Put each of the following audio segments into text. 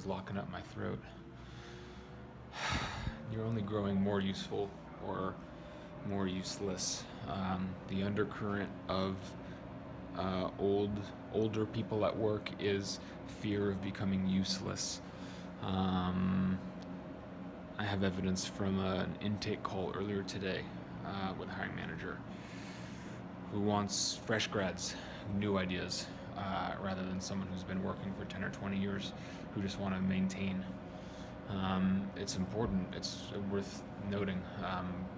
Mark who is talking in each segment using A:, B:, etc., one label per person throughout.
A: something's locking up my throat. You're only growing more useful or more useless. The undercurrent of older people at work is fear of becoming useless. I have evidence from an intake call earlier today with a hiring manager who wants fresh grads, new ideas, rather than someone who's been working for 10 or 20 years who just want to maintain. It's important, it's worth noting,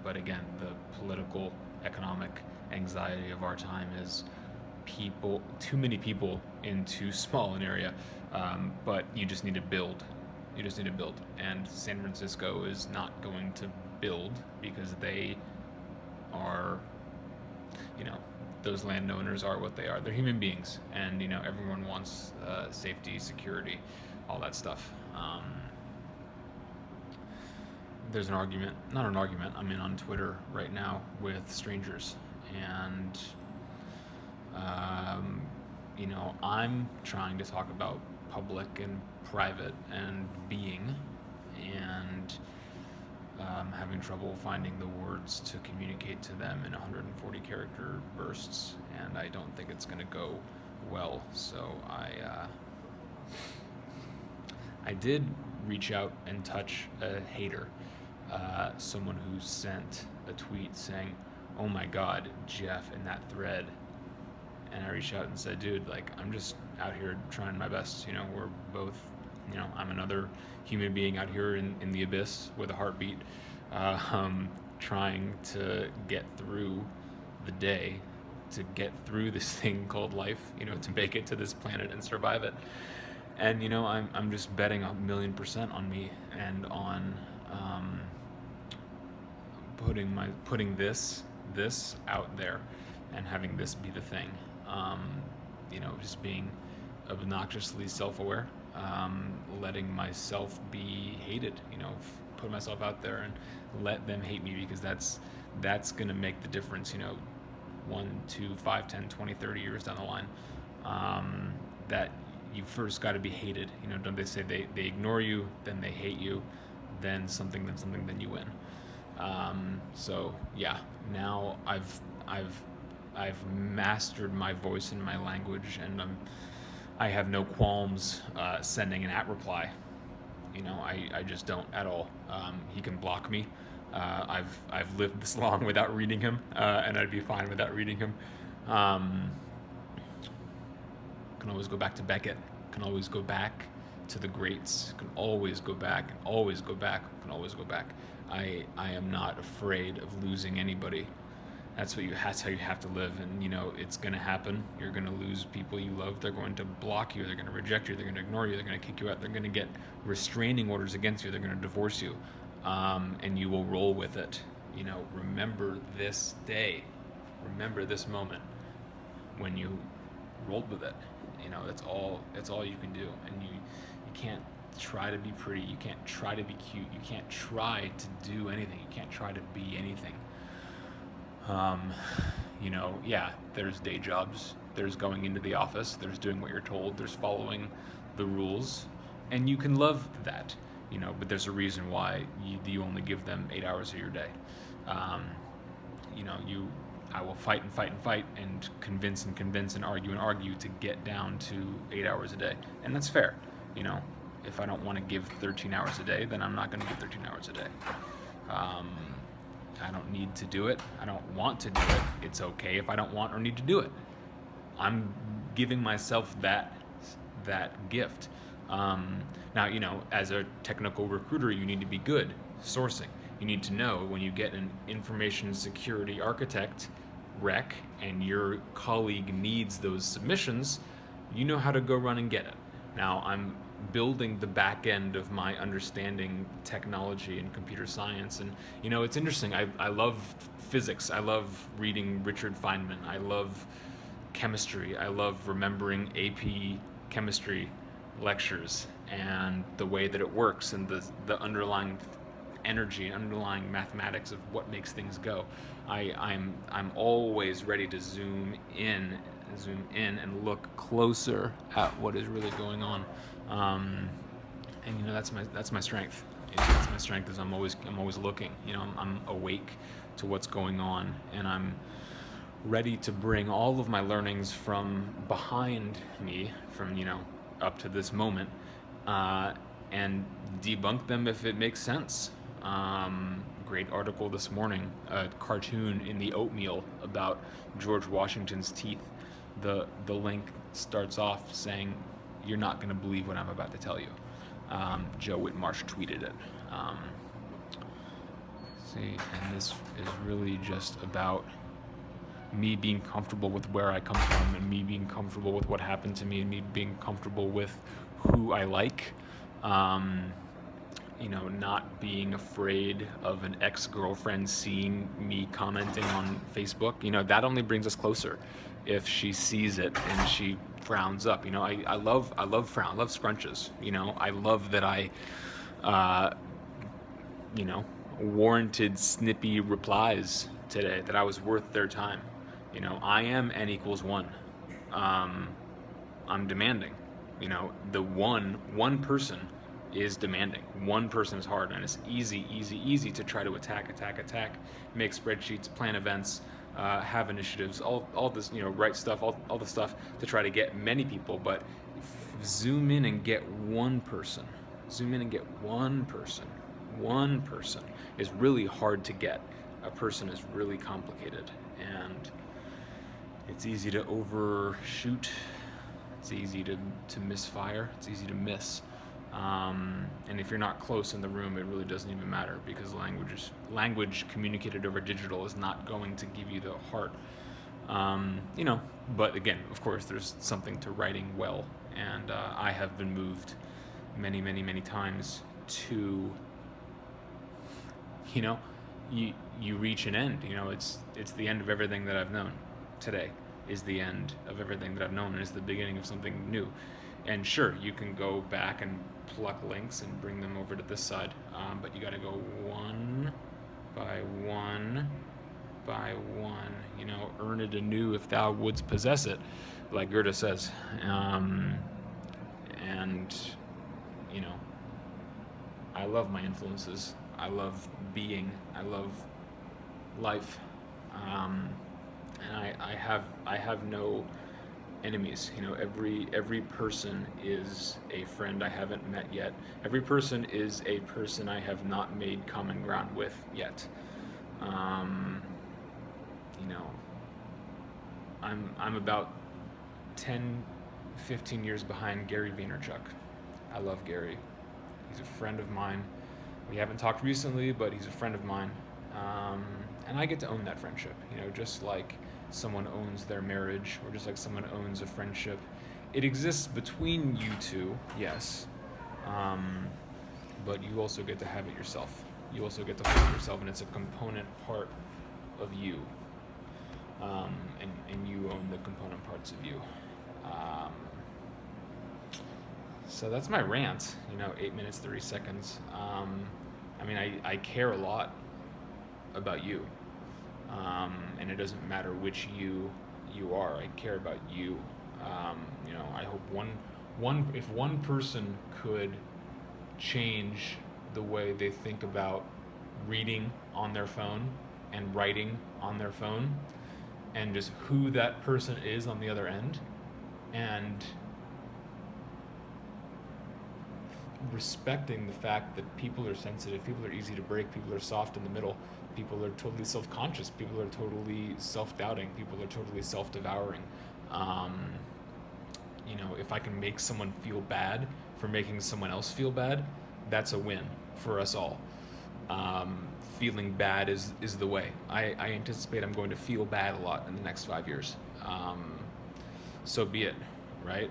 A: but again, the political, economic anxiety of our time is too many people in too small an area, but you just need to build. You just need to build. And San Francisco is not going to build because they are, those landowners are what they are. They're human beings, and everyone wants safety, security, all that stuff. There's not an argument, I'm on Twitter right now with strangers, and I'm trying to talk about public and private and being, and having trouble finding the words to communicate to them in 140 character bursts, and I don't think it's going to go well. So I did reach out and touch a hater, someone who sent a tweet saying, "Oh my God, Jeff," in that thread. And I reached out and said, "Dude, I'm just out here trying my best. We're both, I'm another human being out here in the abyss with a heartbeat, trying to get through the day, to get through this thing called life, to make it to this planet and survive it. And, I'm just betting 1,000,000% on me and on putting this out there and having this be the thing. Just being obnoxiously self-aware, letting myself be hated, put myself out there and let them hate me, because that's going to make the difference, 1, 2, 5, 10, 20, 30 years down the line. That you first got to be hated. Don't they say they ignore you, then they hate you, then something, then you win. So yeah, now I've mastered my voice and my language, and I have no qualms sending an @reply. I just don't at all. He can block me. I've lived this long without reading him, and I'd be fine without reading him. Can always go back to Beckett. Can always go back to the greats. Can always go back. Can always go back. Can always go back. I am not afraid of losing anybody. That's how you have to live, and it's gonna happen. You're gonna lose people you love. They're going to block you. They're gonna reject you. They're gonna ignore you. They're gonna kick you out. They're gonna get restraining orders against you. They're gonna divorce you, and you will roll with it. Remember this day. Remember this moment when you rolled with it. That's all you can do, and you can't try to be pretty. You can't try to be cute. You can't try to do anything. You can't try to be anything. Yeah, there's day jobs, there's going into the office, there's doing what you're told, there's following the rules, and you can love that, but there's a reason why you only give them 8 hours of your day. I will fight and convince and argue to get down to 8 hours a day, and that's fair. If I don't want to give 13 hours a day, then I'm not going to give 13 hours a day. I don't need to do it. I don't want to do it. It's okay if I don't want or need to do it. I'm giving myself that gift. Now, as a technical recruiter, you need to be good sourcing. You need to know when you get an information security architect rec and your colleague needs those submissions, you know how to go run and get it. Now, I'm building the back end of my understanding technology and computer science, and it's interesting. I love physics. I love reading Richard Feynman. I love chemistry. I love remembering AP chemistry lectures and the way that it works, and the underlying energy, underlying mathematics of what makes things go. I'm always ready to zoom in and look closer at what is really going on. and that's my strength. That's my strength is I'm always looking. I'm awake to what's going on, and I'm ready to bring all of my learnings from behind me, from up to this moment, and debunk them if it makes sense. Great article this morning, a cartoon in the Oatmeal about George Washington's teeth. The link starts off saying, "You're not going to believe what I'm about to tell you." Joe Whitmarsh tweeted it. And this is really just about me being comfortable with where I come from, and me being comfortable with what happened to me, and me being comfortable with who I like. Not being afraid of an ex-girlfriend seeing me commenting on Facebook. That only brings us closer if she sees it and she frowns up. I love frown. I love scrunches. I love that I warranted snippy replies today, that I was worth their time. I am n equals 1. I'm demanding. The one person is demanding. One person is hard, and it's easy to try to attack, make spreadsheets, plan events, have initiatives, all this, write stuff, all the stuff to try to get many people, but zoom in and get one person. One person is really hard to get. A person is really complicated, and it's easy to overshoot. It's easy to misfire. It's easy to miss. And if you're not close in the room, it really doesn't even matter, because language communicated over digital is not going to give you the heart. But again, of course, there's something to writing well, and I have been moved many times to, you reach an end. It's the end of everything that I've known. Today is the end of everything that I've known, and it's the beginning of something new. And sure, you can go back and pluck links and bring them over to this side, but you got to go one by one by one. Earn it anew if thou wouldst possess it, like Goethe says. I love my influences. I love being. I love life. And I have no enemies. Every person is a friend I haven't met yet. Every person is a person I have not made common ground with yet. I'm about 10-15 years behind Gary Vaynerchuk. I love Gary. He's a friend of mine. We haven't talked recently, but he's a friend of mine. And I get to own that friendship, just like someone owns their marriage, or just like someone owns a friendship. It exists between you two, yes, but you also get to have it yourself. You also get to hold it yourself, and it's a component part of you, and you own the component parts of you. So that's my rant, 8 minutes, 30 seconds. I care a lot about you. And it doesn't matter which you are. I care about you. I hope if one person could change the way they think about reading on their phone and writing on their phone, and just who that person is on the other end, and respecting the fact that people are sensitive, people are easy to break, people are soft in the middle, people are totally self-conscious, people are totally self-doubting, people are totally self-devouring. If I can make someone feel bad for making someone else feel bad, that's a win for us all. Feeling bad is the way. I anticipate I'm going to feel bad a lot in the next 5 years. So be it, right?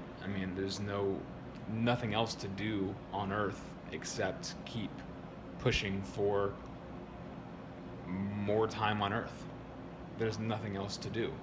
A: There's nothing else to do on earth except keep pushing for more time on earth. There's nothing else to do.